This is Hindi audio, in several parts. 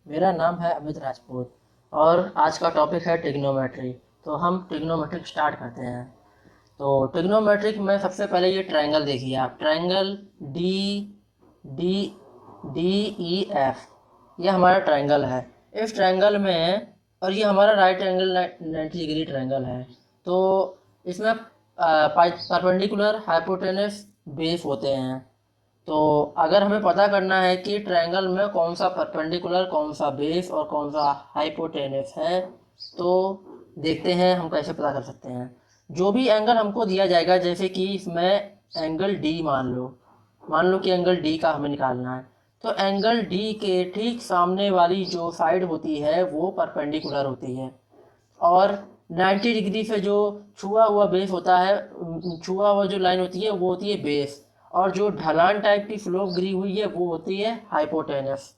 मेरा नाम है अमित राजपूत और आज का टॉपिक है ट्रिग्नोमेट्री। तो हम ट्रिग्नोमेट्रिक स्टार्ट करते हैं। तो ट्रिग्नोमेट्रिक में सबसे पहले ये ट्रायंगल देखिए आप, triangle D D D E F, ये हमारा ट्रायंगल है। इस ट्रायंगल में, और ये हमारा राइट एंगल 90 डिग्री ट्रायंगल है। तो इसमें परपेंडिकुलर हाइपोटेनस बेस होते हैं। तो अगर हमें पता करना है कि ट्रायंगल में कौन सा परपेंडिकुलर, कौन सा बेस और कौन सा हाइपोटेनस है, तो देखते हैं हम कैसे पता कर सकते हैं। जो भी एंगल हमको दिया जाएगा, जैसे कि इसमें एंगल डी मान लो कि एंगल डी का हमें निकालना है, तो एंगल डी के ठीक सामने वाली जो साइड होती है वो परपेंडिकुलर होती है। और 90 डिग्री से जो छुआ हुआ बेस होता है, छुआ हुआ जो लाइन होती है वो होती है बेस, और जो ढलान टाइप की स्लोप गिरी हुई है वो होती है हाइपोटेनस।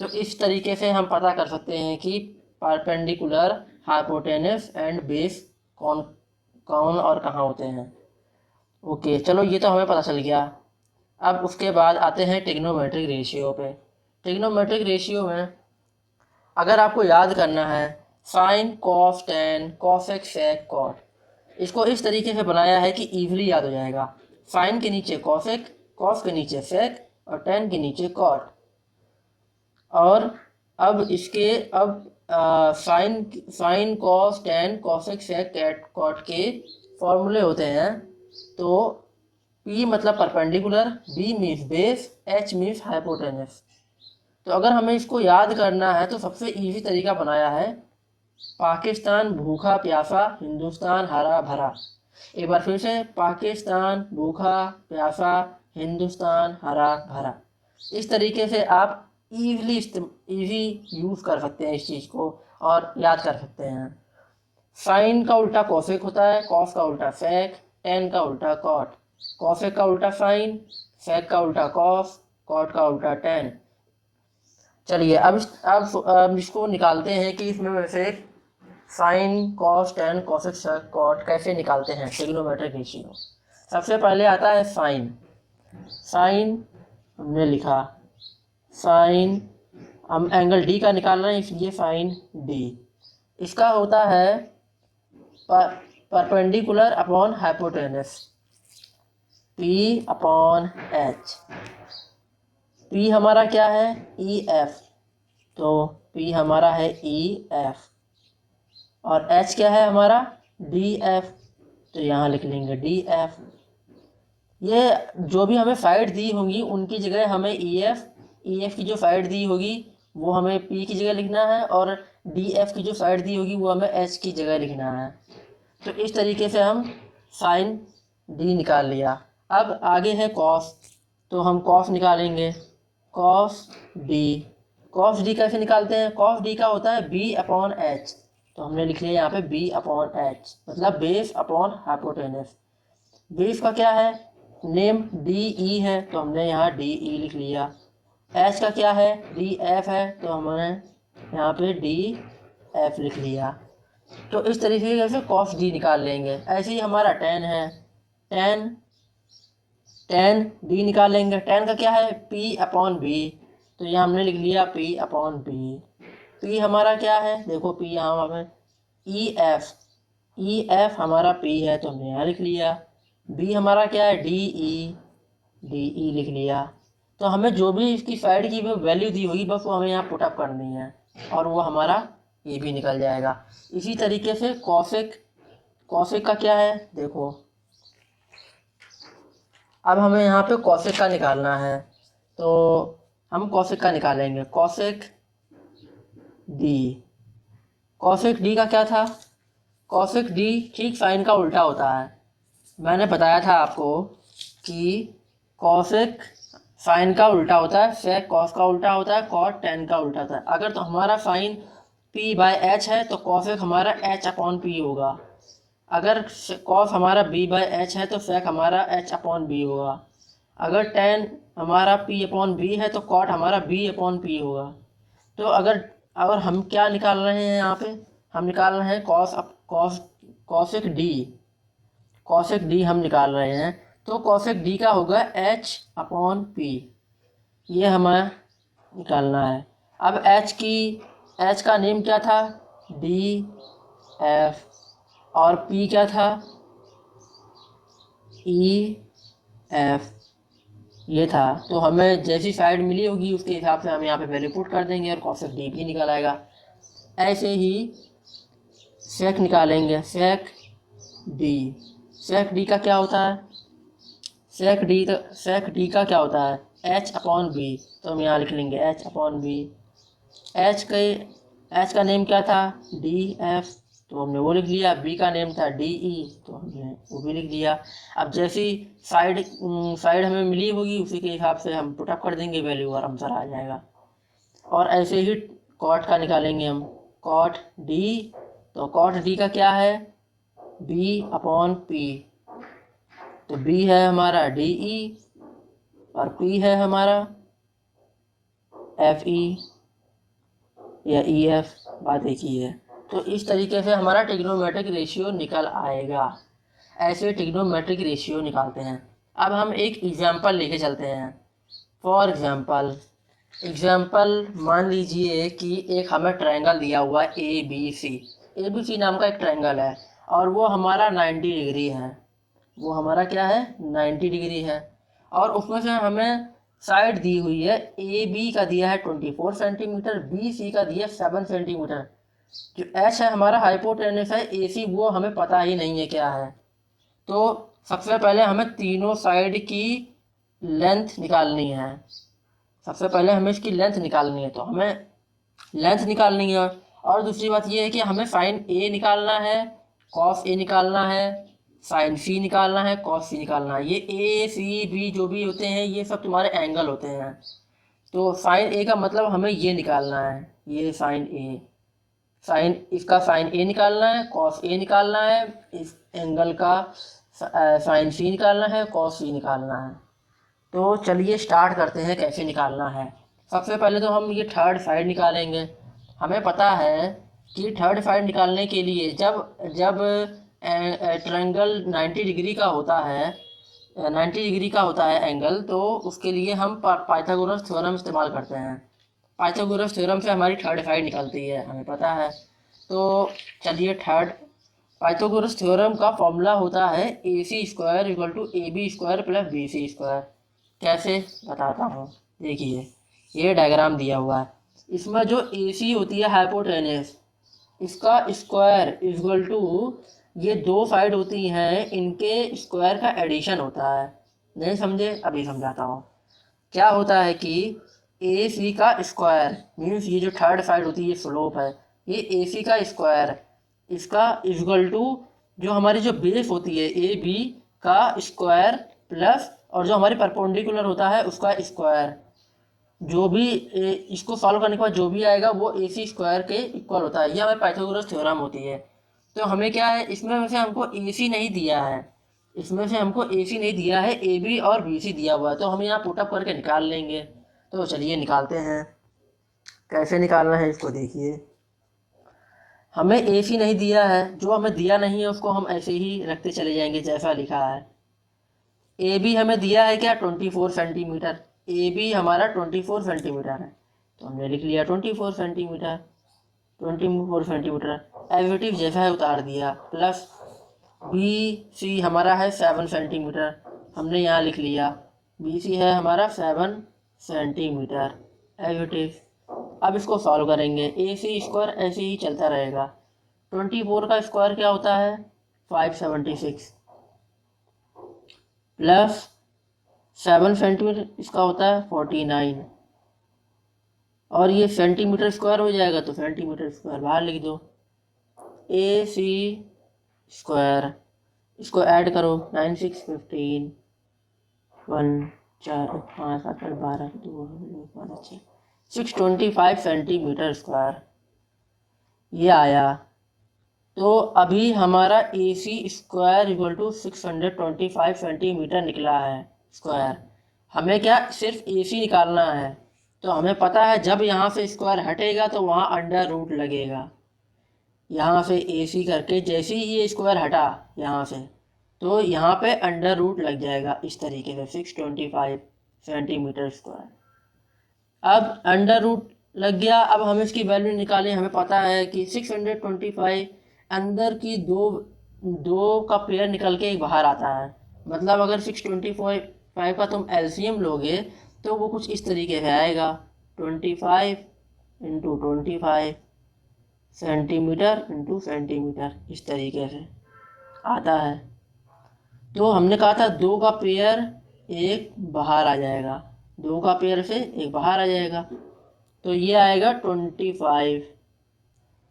तो इस तरीके से हम पता कर सकते हैं कि परपेंडिकुलर, हाइपोटेनस एंड बेस कौन कौन और कहाँ होते हैं। ओके, चलो ये तो हमें पता चल गया। अब उसके बाद आते हैं ट्रिग्नोमेट्रिक रेशियो पे। ट्रिग्नोमेट्रिक रेशियो में अगर आपको याद करना है, sine cos tan cosec sec cot, इसको इस तरीके से बनाया है कि इजीली याद हो जाएगा। साइन के नीचे कॉसेक, कॉस के नीचे सेक और टेन के नीचे कॉट। और अब इसके sine sine cos tan cosec sec cat cot के फॉर्मूले होते हैं। तो P मतलब perpendicular, B means base, H means hypotenuse. तो अगर हमें इसको याद करना है तो सबसे इजी तरीका बनाया है, पाकिस्तान भूखा प्यासा, हिंदुस्तान हरा भरा। एक बार फिर से, पाकिस्तान भूखा प्यासा, हिंदुस्तान हरा भरा। इस तरीके से आप इजी यूज़ कर सकते हैं इस चीज़ को और याद कर सकते हैं। साइन का उल्टा कॉसेक होता है, कॉस का उल्टा सेक, टेन का उल्टा कॉट, कॉसेक का उल्टा साइन, सेक का उल्टा कॉस, कॉट का उल्टा टेन। चलिए अब इसको निकालते हैं कि इसमें वैसे sine cos tan cosec sec cot कैसे निकालते हैं ट्रिग्नोमेट्रिक रेशियो। सबसे पहले आता है साइन। साइन हमने लिखा, साइन हम एंगल डी का निकाल रहे हैं इसलिए साइन डी। इसका होता है perpendicular upon hypotenuse, P upon H. P हमारा क्या है, ई एफ, तो पी हमारा है ई एफ। और एच क्या है हमारा, डी एफ, तो यहाँ लिख लेंगे डी एफ। ये जो भी हमें साइड दी होंगी उनकी जगह हमें ई एफ की जो साइड दी होगी वो हमें पी की जगह लिखना है, और डी एफ की जो साइड दी होगी वो हमें एच की जगह लिखना है। तो इस तरीके से हम साइन डी निकाल लिया। अब आगे है कॉस, तो हम कॉस निकालेंगे, कॉस डी। कॉस डी कैसे निकालते हैं, कॉस डी का होता है बी अपॉन एच, तो हमने लिख लिया यहाँ पे बी अपॉन एच, मतलब बेस अपॉन हाइपोटेनस। बेस का क्या है, नेम डी ई है, तो हमने यहाँ डी ई लिख लिया। एच का क्या है, डी एफ है, तो हमने यहाँ पे डी एफ लिख लिया। तो इस तरीके से कॉस डी निकाल लेंगे। ऐसे ही हमारा टेन है, टेन टेन डी निकाल लेंगे। टेन का क्या है, पी अपॉन बी, तो यहाँ हमने लिख लिया पी अपॉन बी। पी हमारा क्या है, देखो पी यहाँ हमें ई एफ, ई एफ हमारा पी है, तो हमने यहाँ लिख लिया। बी हमारा क्या है, डी ई लिख लिया। तो हमें जो भी इसकी साइड की वैल्यू दी होगी बस वो हमें यहाँ पुटअप करनी है और वो हमारा ये भी निकल जाएगा। इसी तरीके से कॉसेक, कॉसेक का क्या है देखो, अब हमें यहाँ पे कॉसेक का निकालना है, तो हम कॉसेक का निकालेंगे, कॉसेक डी। कॉसेक डी का क्या था, कॉसेक डी ठीक साइन का उल्टा होता है। मैंने बताया था आपको कि कॉसेक साइन का उल्टा होता है, सेक कॉस का उल्टा होता है, कॉट टेन का उल्टा होता है। अगर तो हमारा साइन पी बाय एच है तो कॉसेक हमारा एच अपॉन पी होगा। अगर कॉस हमारा बी बाय एच है तो सेक हमारा एच अपॉन बी होगा। अगर टेन हमारा पी अपॉन बी है तो कॉट हमारा बी अपॉन पी होगा। तो अगर अगर हम क्या निकाल रहे हैं यहाँ पे, हम निकाल रहे हैं कॉसेक डी, कॉसेक डी हम निकाल रहे हैं। तो कॉसेक डी का होगा एच अपॉन पी, ये हमें निकालना है। अब एच का नेम क्या था, डी एफ, और पी क्या था, ई एफ, ये था। तो हमें जैसी साइड मिली होगी उसके हिसाब से हम यहाँ पे वैल्यू पुट कर देंगे और कॉस ऑफ डी भी निकल आएगा। ऐसे ही सेक निकालेंगे, सेक डी का क्या होता है, सेक डी का क्या होता है, एच अपॉन बी। तो हम यहाँ लिख लेंगे एच अपॉन बी। एच का नेम क्या था, डी एफ, तो हमने वो लिख लिया। बी का नेम था डी ई, तो हमने वो भी लिख लिया। अब जैसी साइड हमें मिली होगी उसी के हिसाब से हम पुटअप कर देंगे वैल्यू और आंसर आ जाएगा। और ऐसे ही कॉट का निकालेंगे हम, कॉट डी। तो कॉट डी का क्या है, बी अपॉन पी। तो बी है हमारा डी ई और पी है हमारा एफ ई या ई एफ, बात एक ही है। तो इस तरीके से हमारा ट्रिग्नोमेट्रिक रेशियो निकल आएगा। ऐसे ट्रिग्नोमेट्रिक रेशियो निकालते हैं। अब हम एक एग्जांपल लेके चलते हैं। फॉर एग्जांपल मान लीजिए कि एक हमें ट्रायंगल दिया हुआ है ए बी सी नाम का एक ट्रायंगल है और वो हमारा 90 डिग्री है। वो हमारा क्या है, 90 डिग्री है। और उसमें से हमें साइड दी हुई है, ए बी का दिया है 24 सेंटीमीटर, बी सी का दिया 7 सेंटीमीटर। जो एच है हमारा हाइपोटेनस है, ए सी वो हमें पता ही नहीं है क्या है। तो सबसे पहले हमें तीनों साइड की लेंथ निकालनी है। सबसे पहले हमें इसकी लेंथ निकालनी है, तो हमें लेंथ निकालनी है। और दूसरी बात ये है कि हमें साइन ए निकालना है, कॉस ए निकालना है, साइन सी निकालना है, कॉस सी निकालना है। ये ए सी बी जो भी होते हैं ये सब तुम्हारे एंगल होते हैं। तो साइन ए का मतलब हमें ये निकालना है, ये इसका साइन ए निकालना है, कॉस ए निकालना है, इस एंगल का साइन सी निकालना है, कॉस सी निकालना है। तो चलिए स्टार्ट करते हैं कैसे निकालना है। सबसे पहले तो हम ये थर्ड साइड निकालेंगे। हमें पता है कि थर्ड साइड निकालने के लिए जब ट्रायंगल 90 डिग्री का होता है, 90 डिग्री का होता है एंगल, तो उसके लिए हम पाइथागोरस थ्योरम इस्तेमाल करते हैं। पाइथागोरस थ्योरम से हमारी थर्ड साइड निकलती है, हमें पता है। तो चलिए पाइथागोरस थ्योरम का फॉर्मूला होता है A C square equal to A B square plus B C square. कैसे बताता हूँ, देखिए ये डायग्राम दिया हुआ है। इसमें जो ए सी होती है हाइपोटेनस, इसका स्क्वायर इक्वल टू ये दो साइड होती हैं, इनके स्क्वायर का एडिशन होता है। नहीं समझे, अभी समझाता हूँ। क्या होता है कि ए सी का स्क्वायर मीन्स ये जो थर्ड साइड होती है ये स्लोप है, ये ए सी का स्क्वायर, इसका इक्वल टू जो हमारी जो बेस होती है ए बी का स्क्वायर प्लस और जो हमारी परपेंडिकुलर होता है उसका स्क्वायर। जो भी इसको सॉल्व करने के बाद जो भी आएगा वो ए सी स्क्वायर के इक्वल होता है। ये हमारे पाइथागोरस थ्योरम होती है। तो हमें क्या है, इसमें से हमको ए सी नहीं दिया है, इसमें से हमको ए सी नहीं दिया है, ए बी और बी सी दिया हुआ है। तो हम यहाँ पुटअप करके निकाल लेंगे। तो चलिए निकालते हैं। कैसे निकालना है इसको देखिए। हमें ए सी नहीं दिया है, जो हमें दिया नहीं है उसको हम ऐसे ही रखते चले जाएंगे जैसा लिखा है। ए बी हमें दिया है क्या, 24 सेंटीमीटर। ए बी हमारा 24 सेंटीमीटर है, तो हमने लिख लिया 24 सेंटीमीटर। 24 सेंटीमीटर एवरेटिव जैसा है उतार दिया, प्लस बी सी हमारा है 7 सेंटीमीटर, हमने यहाँ लिख लिया। बी सी है हमारा 7 सेंटीमीटर एवरेटिव। अब इसको सॉल्व करेंगे। ए सी स्क्वायर ऐसे ही चलता रहेगा। 24 का स्क्वायर क्या होता है, 576 प्लस 7 सेंटीमीटर इसका होता है 49, और ये सेंटीमीटर स्क्वायर हो जाएगा तो सेंटीमीटर स्क्वायर बाहर लिख दो। ए सी स्क्वायर, इसको ऐड करो, 9 6 15 1 4 5 7 8 12 2 5 6 625 सेंटीमीटर स्क्वायर ये आया। तो अभी हमारा ए C square equal to 625 centimetre निकला है स्क्वायर। हमें क्या सिर्फ ए सी निकालना है। तो हमें पता है जब यहाँ से स्क्वायर हटेगा तो वहाँ अंडर रूट लगेगा। यहाँ से ए सी करके जैसे ही ये स्क्वायर हटा यहाँ से, तो यहाँ पे अंडर रूट लग जाएगा इस तरीके से 625 सेंटीमीटर स्क्वायर। अब अंडर रूट लग गया। अब हम इसकी वैल्यू निकालें, हमें पता है कि 625 अंदर की दो दो का पेयर निकल के एक बाहर आता है। मतलब अगर 625 का तुम एलसीएम लोगे तो वो कुछ इस तरीके से आएगा, 25 × 25 सेंटीमीटर इंटू सेंटीमीटर, इस तरीके से आता है। तो हमने कहा था दो का पेयर एक बाहर आ जाएगा, दो का पेयर से एक बाहर आ जाएगा, तो ये आएगा 25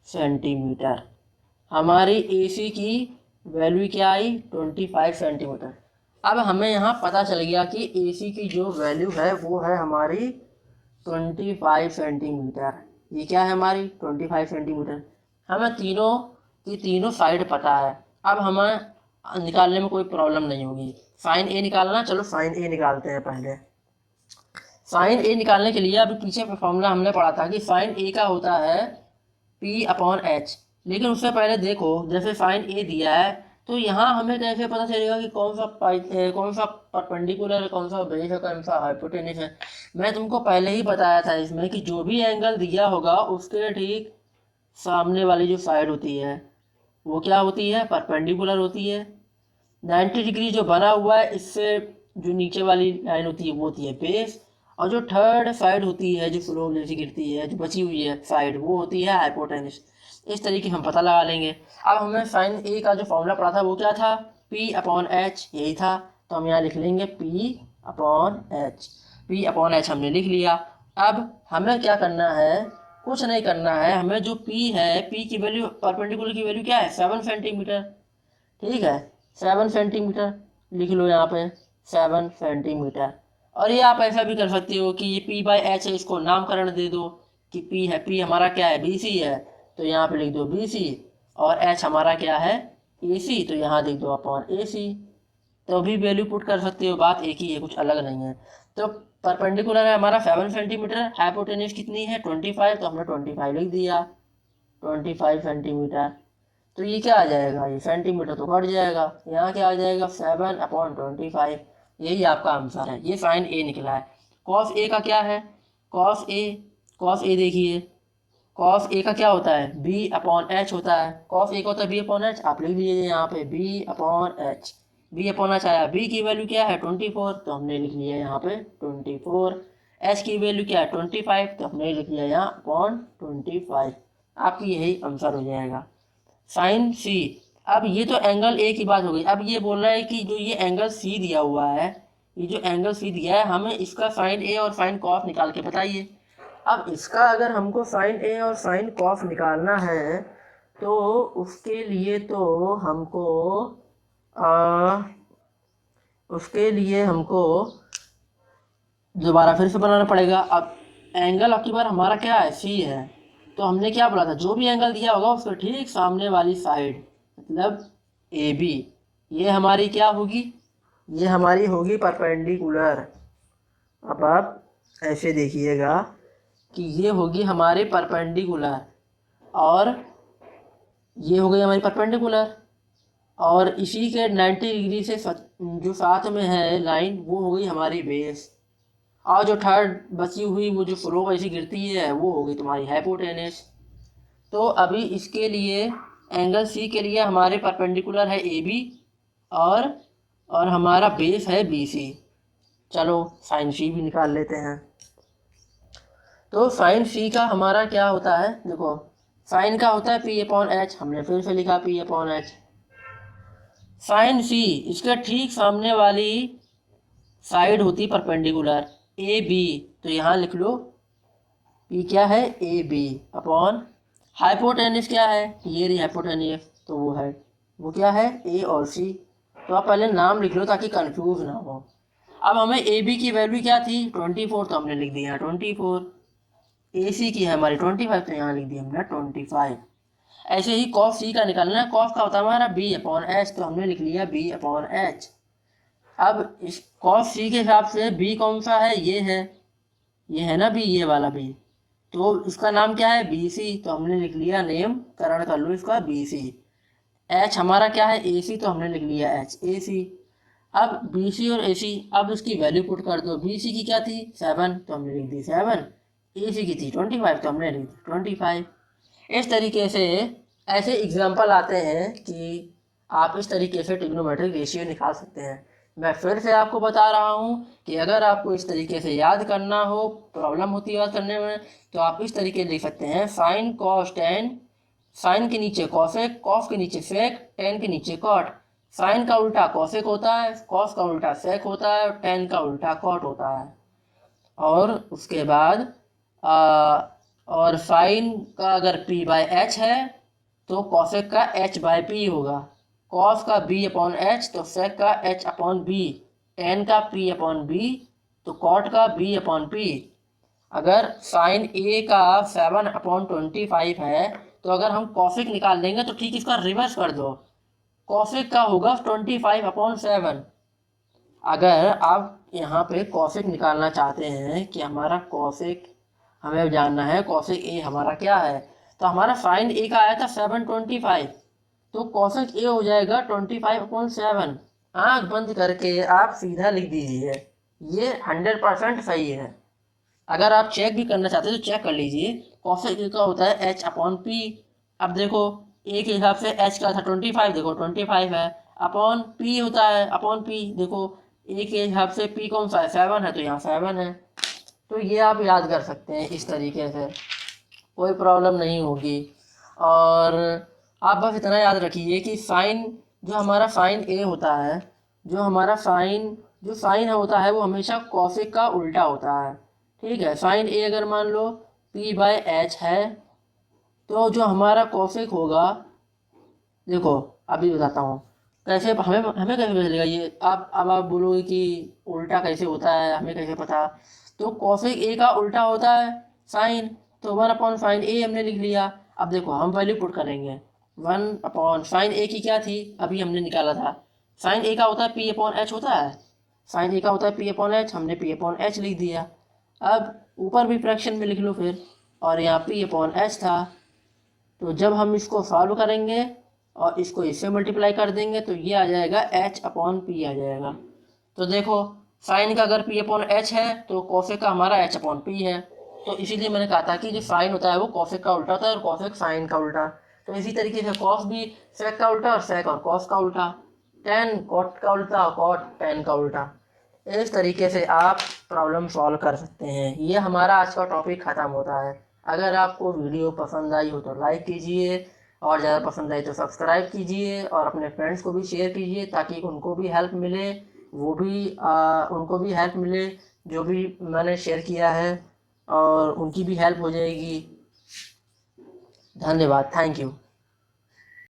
सेंटीमीटर। हमारी एसी की वैल्यू क्या आई, 25 सेंटीमीटर। अब हमें यहाँ पता चल गया कि एसी की जो वैल्यू है वो है हमारी 25 सेंटीमीटर। ये क्या है हमारी 25 सेंटीमीटर। हमें तीनों की तीनों साइड पता है, अब हमें निकालने में कोई प्रॉब्लम नहीं होगी। साइन ए निकालना, चलो साइन ए निकालते हैं पहले। साइन ए निकालने के लिए अभी पीछे फॉर्मूला हमने पढ़ा था कि साइन ए का होता है P/H। लेकिन उससे पहले देखो, जैसे साइन ए दिया है तो यहाँ हमें कैसे पता चलेगा कि कौन सा परपेंडिकुलर है, कौन सा बेस है, कौन सा हाइपोटेनस है। मैं तुमको पहले ही बताया था इसमें कि जो भी एंगल दिया होगा उसके ठीक सामने वाली जो साइड होती है वो क्या होती है, परपेंडिकुलर होती है। 90 डिग्री जो बना हुआ है इससे जो नीचे वाली लाइन होती है वो होती है बेस, और जो थर्ड साइड होती है जो स्लोप जैसी गिरती है, जो बची हुई है साइड, वो होती है हाइपोटेनस। इस तरीके हम पता लगा लेंगे। अब हमें साइन ए का जो फॉर्मूला पड़ा था वो क्या था, P/H, यही था। तो हम यहाँ लिख लेंगे P/H। P/H हमने लिख लिया। अब हमें क्या करना है, कुछ नहीं करना है, हमें जो P है, P की वैल्यू, परपेंडिकुलर की वैल्यू क्या है, 7 सेंटीमीटर। ठीक है, 7 सेंटीमीटर लिख लो यहाँ पे, 7 सेंटीमीटर। और ये आप ऐसा भी कर सकते हो कि ये P/H है, इसको नामकरण दे दो कि P है, P हमारा क्या है, BC है, तो यहाँ पे लिख दो BC, और H हमारा क्या है, AC, तो यहाँ लिख दो अपॉन AC। तो भी वैल्यू पुट कर सकते हो, बात एक ही है, कुछ अलग नहीं है। तो परपेंडिकुलर है हमारा 7 सेंटीमीटर, हाइपोटेन्यूज कितनी है 25, तो हमने 25 लिख दिया, 25 सेंटीमीटर। तो ये क्या आ जाएगा, ये सेंटीमीटर तो कट जाएगा, यहाँ क्या आ जाएगा 7/25। यही आपका आंसर है, ये साइन ए निकला है। कॉस ए का क्या है, कॉस ए देखिए, कॉस ए का क्या होता है, B/H होता है। कॉस ए का होता है B/H, आप लिख लीजिए यहाँ पे B/H। B/H आया, B की वैल्यू क्या है 24, तो हमने लिख लिया यहाँ पे 24। H की वैल्यू क्या है 25, तो हमने लिख लिया यहाँ अपॉन 25। आपकी यही आंसर हो जाएगा साइन सी। अब ये तो एंगल ए की बात हो गई। अब ये बोल रहा है कि जो ये एंगल सी दिया हुआ है, ये जो एंगल सी दिया है, हमें इसका साइन ए और साइन कॉस निकाल के बताइए। अब इसका अगर हमको साइन ए और साइन कॉस निकालना है तो उसके लिए तो हमको दोबारा फिर से बनाना पड़ेगा। अब एंगल अब की बार हमारा क्या है, सी है, तो हमने क्या बोला था, जो भी एंगल दिया होगा उसके ठीक सामने वाली साइड, मतलब ए बी, ये हमारी क्या होगी, ये हमारी होगी परपेंडिकुलर। अब आप ऐसे देखिएगा कि ये होगी हमारी परपेंडिकुलर, और ये हो गई हमारी परपेंडिकुलर, और इसी के 90 डिग्री से जो साथ में है लाइन वो हो गई हमारी बेस, और जो थर्ड बची हुई वो जो स्लोप ऐसी गिरती है वो हो गई तुम्हारी हाइपोटेनस। तो अभी इसके लिए एंगल सी के लिए हमारे परपेंडिकुलर है ए बी, और हमारा बेस है बी सी। चलो साइन सी भी निकाल लेते हैं। तो साइन सी का हमारा क्या होता है, देखो साइन का होता है P/H, हमने फिर से लिखा P/H। साइन सी, इसके ठीक सामने वाली साइड होती परपेंडिकुलर ए बी, तो यहाँ लिख लो P क्या है, ए बी अपॉन हाइपोटेनस क्या है, ये रही हाइपोटेनस, तो वो क्या है ए और सी। तो आप पहले नाम लिख लो ताकि कंफ्यूज ना हो। अब हमें ए बी की वैल्यू क्या थी 24, तो हमने लिख दिया 24। ए सी की है हमारी 25, तो यहाँ लिख दिया हमने 25। ऐसे ही कॉस सी का निकालना है, कॉस का होता है हमारा B/H, तो हमने लिख लिया B/H। अब इस कॉस सी के हिसाब से बी कौन सा है, ये है ना बी, ये वाला बी, तो इसका नाम क्या है BC, तो हमने लिख लिया, नेम करण कर लो इसका BC। H हमारा क्या है AC, तो हमने लिख लिया HAC। अब BC और AC, अब इसकी वैल्यू पुट कर दो। BC की क्या थी 7, तो हमने लिख दी 7। इसी की थी 25, तो हमने लिख दी 25। इस तरीके से ऐसे एग्जाम्पल आते हैं कि आप इस तरीके से ट्रिग्नोमेट्रिक रेशियो निकाल सकते हैं। मैं फिर से आपको बता रहा हूँ कि अगर आपको इस तरीके से याद करना हो, प्रॉब्लम होती है याद करने में, तो आप इस तरीके लिख सकते हैं साइन कॉस टेन, साइन के नीचे कॉसेक, कॉस के नीचे सेक, टेन के नीचे कॉट। साइन का उल्टा कॉसेक होता है, कॉस का उल्टा सेक होता है, टेन का उल्टा कॉट होता है। और उसके बाद और साइन का अगर p बाय एच है तो कॉसेक का h बाय p होगा, कॉस का b अपॉन एच तो सेक का h अपॉन b, टेन का p अपॉन b तो कॉट का b अपॉन p। अगर साइन a का 7/25 है तो अगर हम कॉसेक निकाल लेंगे तो ठीक इसका रिवर्स कर दो, कॉसेक का होगा 25/7। अगर आप यहाँ पे कॉसेक निकालना चाहते हैं कि हमारा कॉसेक हमें जानना है, कॉसेक ए हमारा क्या है, तो हमारा साइन ए का आया था 7/25, तो कॉसेक ए हो जाएगा 25/7। आँख बंद करके आप सीधा लिख दीजिए, ये 100% सही है। अगर आप चेक भी करना चाहते हैं तो चेक कर लीजिए, कॉसेक ए का होता है h अपॉन पी। अब देखो ए के हिसाब से h का था 25, देखो 25 है, अपॉन पी होता है, अपॉन पी देखो ए के हिसाब से पी कौन सा है 7 है, तो यहाँ 7 है। तो ये आप याद कर सकते हैं इस तरीके से, कोई प्रॉब्लम नहीं होगी। और आप बस इतना याद रखिए कि साइन, जो हमारा साइन ए होता है, जो हमारा साइन जो साइन होता है वो हमेशा कॉसेक का उल्टा होता है। ठीक है, साइन ए अगर मान लो p बाय एच है तो जो हमारा कॉसेक होगा, देखो अभी बताता हूँ कैसे, हमें हमें कैसे पता चलेगा ये। अब आप बोलोगे कि उल्टा कैसे होता है, हमें कैसे पता। तो कॉसेक ए का उल्टा होता है साइन, तो 1/साइन ए हमने लिख लिया। अब देखो हम वैल्यू पुट करेंगे, 1/साइन ए की क्या थी अभी हमने निकाला था, साइन ए का होता है p अपॉन एच होता है, साइन ए का होता है p अपॉन एच, हमने p अपॉन एच लिख दिया। अब ऊपर भी फ्रैक्शन में लिख लो फिर, और यहाँ p अपॉन एच था, तो जब हम इसको सॉल्व करेंगे और इसको इससे मल्टीप्लाई कर देंगे तो ये आ जाएगा h अपॉन पी आ जाएगा। तो देखो साइन का अगर p अपॉन एच है तो कॉसेक का हमारा h अपॉन पी है, तो इसीलिए मैंने कहा था कि जो साइन होता है वो कॉसेक का उल्टा होता है और कॉसेक साइन का उल्टा। तो इसी तरीके से कॉस भी सेक का उल्टा और सेक और कॉस का उल्टा, टेन कॉट का उल्टा और कॉट टेन का उल्टा। इस तरीके से आप प्रॉब्लम सॉल्व कर सकते हैं। ये हमारा आज का टॉपिक ख़त्म होता है। अगर आपको वीडियो पसंद आई हो तो लाइक कीजिए, और ज़्यादा पसंद आई तो सब्सक्राइब कीजिए, और अपने फ्रेंड्स को भी शेयर कीजिए ताकि उनको भी हेल्प मिले, वो भी उनको भी हेल्प मिले जो भी मैंने शेयर किया है, और उनकी भी हेल्प हो जाएगी। धन्यवाद, थैंक यू।